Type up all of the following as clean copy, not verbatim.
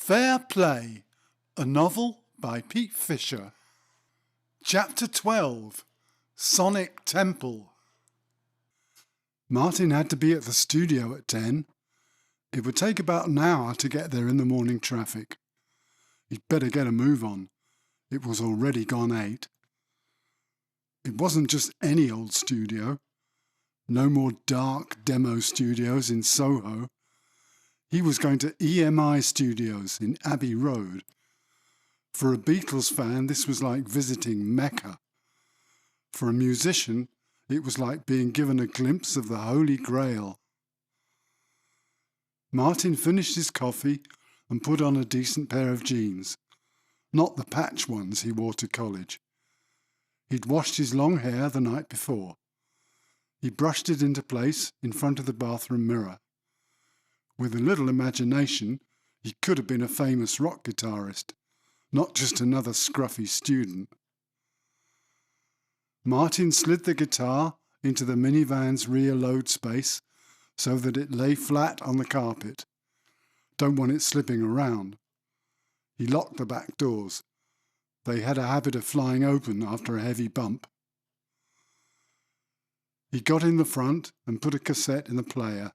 Fair Play, a novel by Pete Fisher. Chapter 12, Sonic Temple. Martin had to be at the studio at 10. It would take about an hour to get there in the morning traffic. He'd better get a move on. It was already gone 8. It wasn't just any old studio. No more dark demo studios in Soho. He was going to EMI Studios in Abbey Road. For a Beatles fan, this was like visiting Mecca. For a musician, it was like being given a glimpse of the Holy Grail. Martin finished his coffee and put on a decent pair of jeans, not the patch ones he wore to college. He'd washed his long hair the night before. He brushed it into place in front of the bathroom mirror. With a little imagination, he could have been a famous rock guitarist, not just another scruffy student. Martin slid the guitar into the minivan's rear load space so that it lay flat on the carpet. Don't want it slipping around. He locked the back doors. They had a habit of flying open after a heavy bump. He got in the front and put a cassette in the player.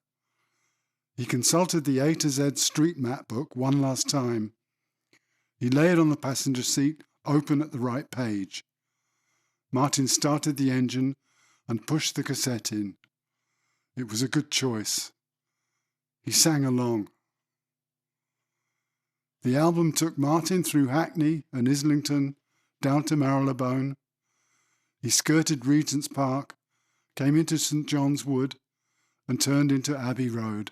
He consulted the A to Z street map book one last time. He lay it on the passenger seat, open at the right page. Martin started the engine and pushed the cassette in. It was a good choice. He sang along. The album took Martin through Hackney and Islington, down to Marylebone. He skirted Regent's Park, came into St John's Wood, and turned into Abbey Road.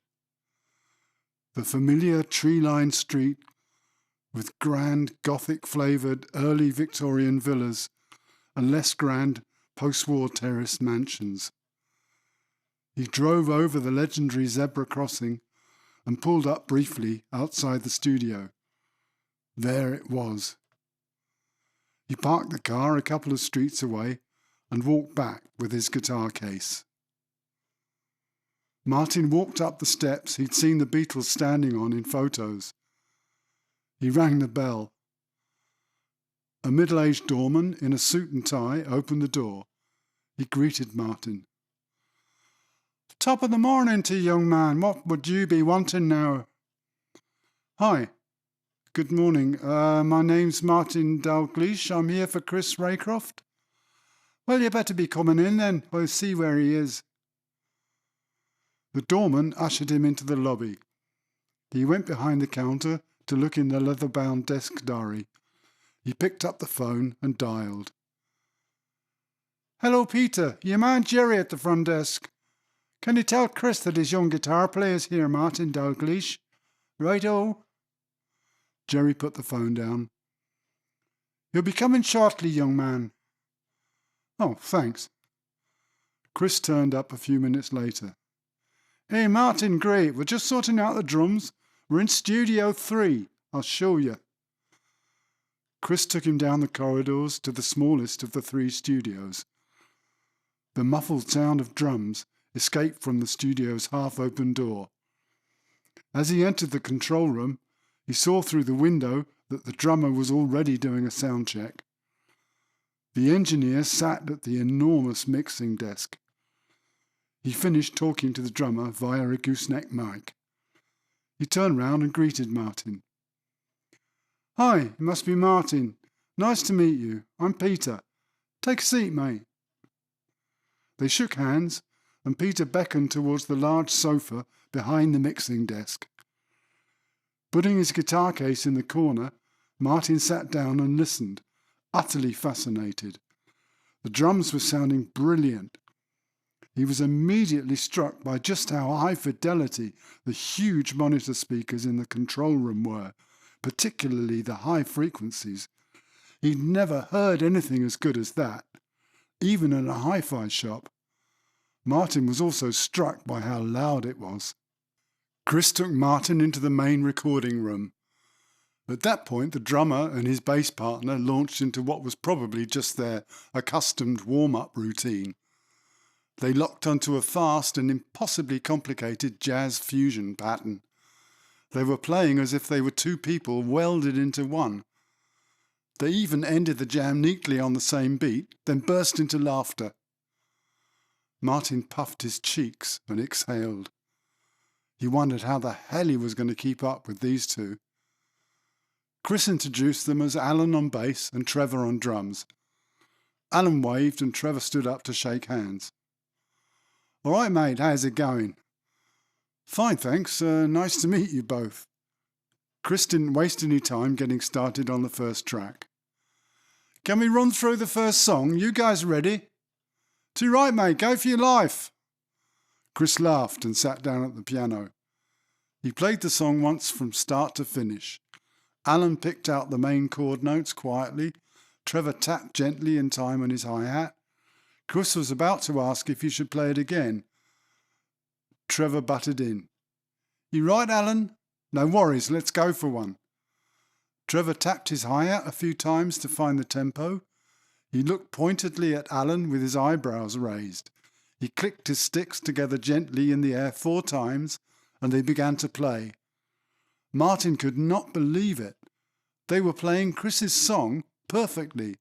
The familiar tree-lined street with grand Gothic-flavoured early Victorian villas and less grand post-war terraced mansions. He drove over the legendary zebra crossing and pulled up briefly outside the studio. There it was. He parked the car a couple of streets away and walked back with his guitar case. Martin walked up the steps he'd seen the Beatles standing on in photos. He rang the bell. A middle-aged doorman in a suit and tie opened the door. He greeted Martin. "Top of the morning to you, young man. What would you be wanting now?" "Hi. Good morning. My name's Martin Dalgleish. I'm here for Chris Raycroft." "Well, you better be coming in then. We'll see where he is." The doorman ushered him into the lobby. He went behind the counter to look in the leather-bound desk diary. He picked up the phone and dialed. "Hello, Peter. Your man Jerry at the front desk. Can you tell Chris that his young guitar player's here, Martin Dalgleish?" "Right-o." Jerry put the phone down. "He'll be coming shortly, young man." "Oh, thanks." Chris turned up a few minutes later. "Hey, Martin, great. We're just sorting out the drums. We're in Studio 3. I'll show you." Chris took him down the corridors to the smallest of the 3 studios. The muffled sound of drums escaped from the studio's half-open door. As he entered the control room, he saw through the window that the drummer was already doing a sound check. The engineer sat at the enormous mixing desk. He finished talking to the drummer via a gooseneck mic. He turned round and greeted Martin. "Hi, it must be Martin. Nice to meet you. I'm Peter. Take a seat, mate." They shook hands, and Peter beckoned towards the large sofa behind the mixing desk. Putting his guitar case in the corner, Martin sat down and listened, utterly fascinated. The drums were sounding brilliant. He was immediately struck by just how high fidelity the huge monitor speakers in the control room were, particularly the high frequencies. He'd never heard anything as good as that, even in a hi-fi shop. Martin was also struck by how loud it was. Chris took Martin into the main recording room. At that point, the drummer and his bass partner launched into what was probably just their accustomed warm-up routine. They locked onto a fast and impossibly complicated jazz fusion pattern. They were playing as if they were two people welded into one. They even ended the jam neatly on the same beat, then burst into laughter. Martin puffed his cheeks and exhaled. He wondered how the hell he was going to keep up with these two. Chris introduced them as Alan on bass and Trevor on drums. Alan waved and Trevor stood up to shake hands. "All right, mate, how's it going?" "Fine, thanks. Nice to meet you both." Chris didn't waste any time getting started on the first track. "Can we run through the first song? You guys ready?" "Too right, mate. Go for your life." Chris laughed and sat down at the piano. He played the song once from start to finish. Alan picked out the main chord notes quietly. Trevor tapped gently in time on his hi-hat. Chris was about to ask if he should play it again. Trevor butted in. "You right, Alan? No worries, let's go for one." Trevor tapped his hi-hat a few times to find the tempo. He looked pointedly at Alan with his eyebrows raised. He clicked his sticks together gently in the air 4 times, and they began to play. Martin could not believe it. They were playing Chris's song perfectly.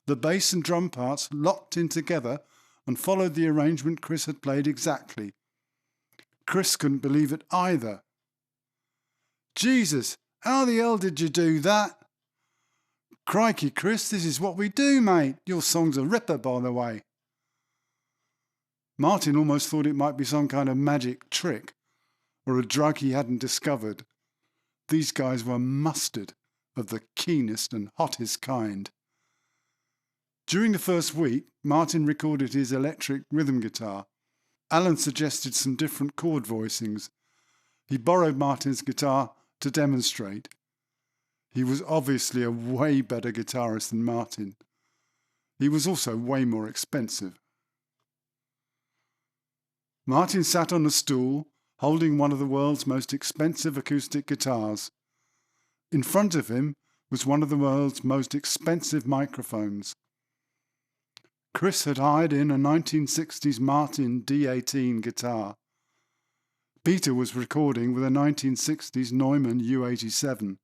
The bass and drum parts locked in together and followed the arrangement Chris had played exactly. Chris couldn't believe it either. "Jesus, how the hell did you do that?" "Crikey, Chris, this is what we do, mate. Your song's a ripper, by the way." Martin almost thought it might be some kind of magic trick or a drug he hadn't discovered. These guys were mustard of the keenest and hottest kind. During the first week, Martin recorded his electric rhythm guitar. Alan suggested some different chord voicings. He borrowed Martin's guitar to demonstrate. He was obviously a way better guitarist than Martin. He was also way more expensive. Martin sat on a stool, holding one of the world's most expensive acoustic guitars. In front of him was one of the world's most expensive microphones. Chris had hired in a 1960s Martin D18 guitar. Peter was recording with a 1960s Neumann U87.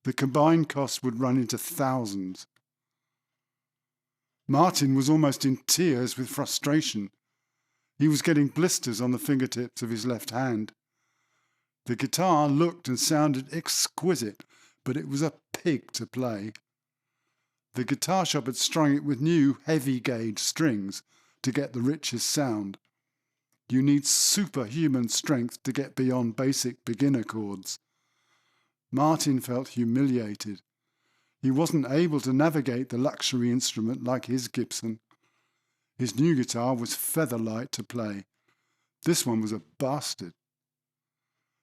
The combined cost would run into thousands. Martin was almost in tears with frustration. He was getting blisters on the fingertips of his left hand. The guitar looked and sounded exquisite, but it was a pig to play. The guitar shop had strung it with new heavy-gauge strings to get the richest sound. You need superhuman strength to get beyond basic beginner chords. Martin felt humiliated. He wasn't able to navigate the luxury instrument like his Gibson. His new guitar was feather-light to play. This one was a bastard.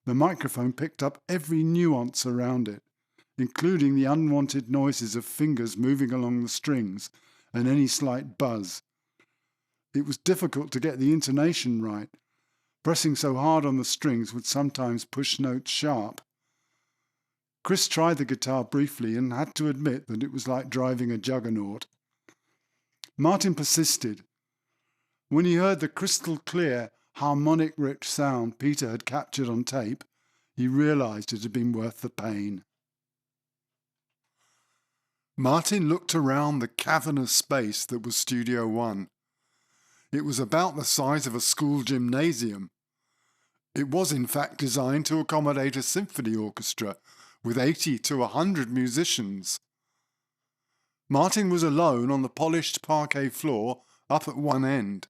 The microphone picked up every nuance around it, including the unwanted noises of fingers moving along the strings and any slight buzz. It was difficult to get the intonation right. Pressing so hard on the strings would sometimes push notes sharp. Chris tried the guitar briefly and had to admit that it was like driving a juggernaut. Martin persisted. When he heard the crystal-clear, harmonic-rich sound Peter had captured on tape, he realised it had been worth the pain. Martin looked around the cavernous space that was Studio One. It was about the size of a school gymnasium. It was in fact designed to accommodate a symphony orchestra with 80 to 100 musicians. Martin was alone on the polished parquet floor up at one end.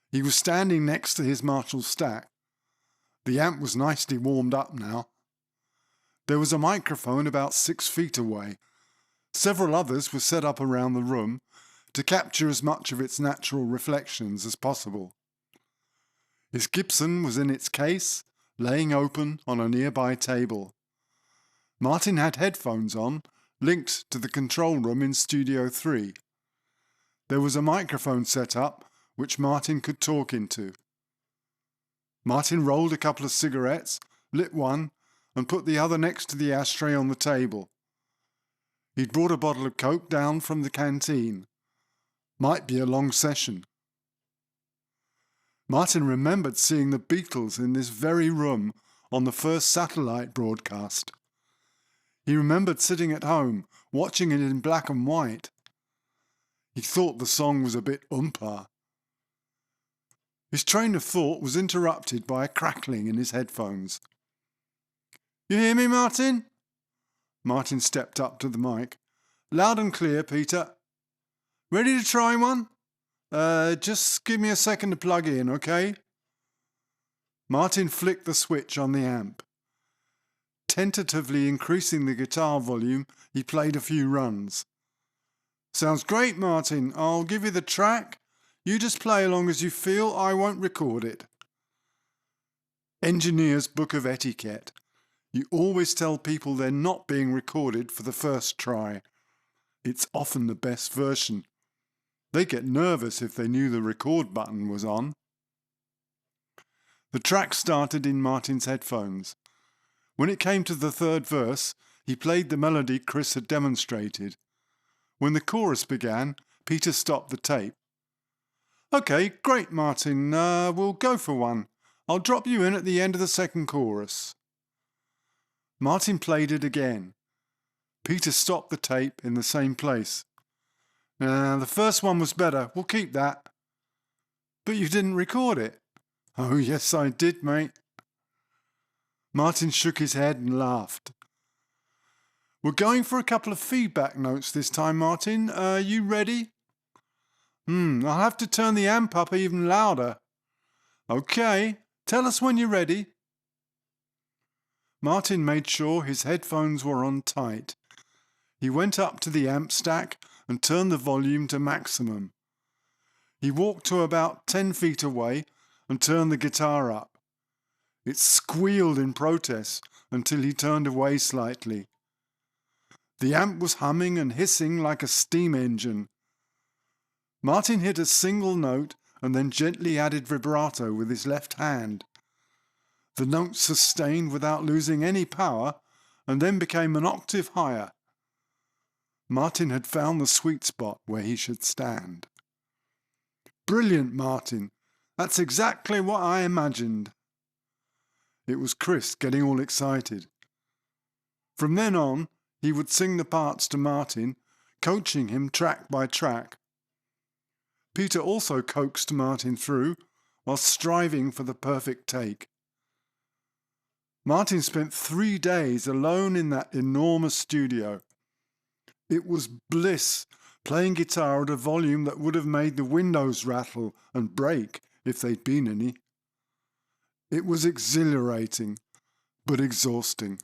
He was standing next to his Marshall stack. The amp was nicely warmed up now. There was a microphone about 6 feet away. Several others were set up around the room to capture as much of its natural reflections as possible. His Gibson was in its case, laying open on a nearby table. Martin had headphones on, linked to the control room in Studio 3. There was a microphone set up which Martin could talk into. Martin rolled a couple of cigarettes, lit one, and put the other next to the ashtray on the table. He'd brought a bottle of Coke down from the canteen. Might be a long session. Martin remembered seeing the Beatles in this very room on the first satellite broadcast. He remembered sitting at home, watching it in black and white. He thought the song was a bit oompa. His train of thought was interrupted by a crackling in his headphones. "You hear me, Martin?" Martin stepped up to the mic. "Loud and clear, Peter. Ready to try one? Just give me a second to plug in, okay?" Martin flicked the switch on the amp. Tentatively increasing the guitar volume, he played a few runs. "Sounds great, Martin. I'll give you the track. You just play along as you feel. I won't record it." Engineer's Book of Etiquette. You always tell people they're not being recorded for the first try. It's often the best version. They get nervous if they knew the record button was on. The track started in Martin's headphones. When it came to the third verse, he played the melody Chris had demonstrated. When the chorus began, Peter stopped the tape. "Okay, great, Martin. We'll go for one. I'll drop you in at the end of the second chorus." Martin played it again. Peter stopped the tape in the same place. "The first one was better. We'll keep that." "But you didn't record it." "Oh, yes, I did, mate." Martin shook his head and laughed. "We're going for a couple of feedback notes this time, Martin. Are you ready?" I'll have to turn the amp up even louder." "Okay, tell us when you're ready." Martin made sure his headphones were on tight. He went up to the amp stack and turned the volume to maximum. He walked to about 10 feet away and turned the guitar up. It squealed in protest until he turned away slightly. The amp was humming and hissing like a steam engine. Martin hit a single note and then gently added vibrato with his left hand. The note sustained without losing any power and then became an octave higher. Martin had found the sweet spot where he should stand. "Brilliant, Martin. That's exactly what I imagined." It was Chris getting all excited. From then on, he would sing the parts to Martin, coaching him track by track. Peter also coaxed Martin through while striving for the perfect take. Martin spent 3 days alone in that enormous studio. It was bliss, playing guitar at a volume that would have made the windows rattle and break if they'd been any. It was exhilarating, but exhausting.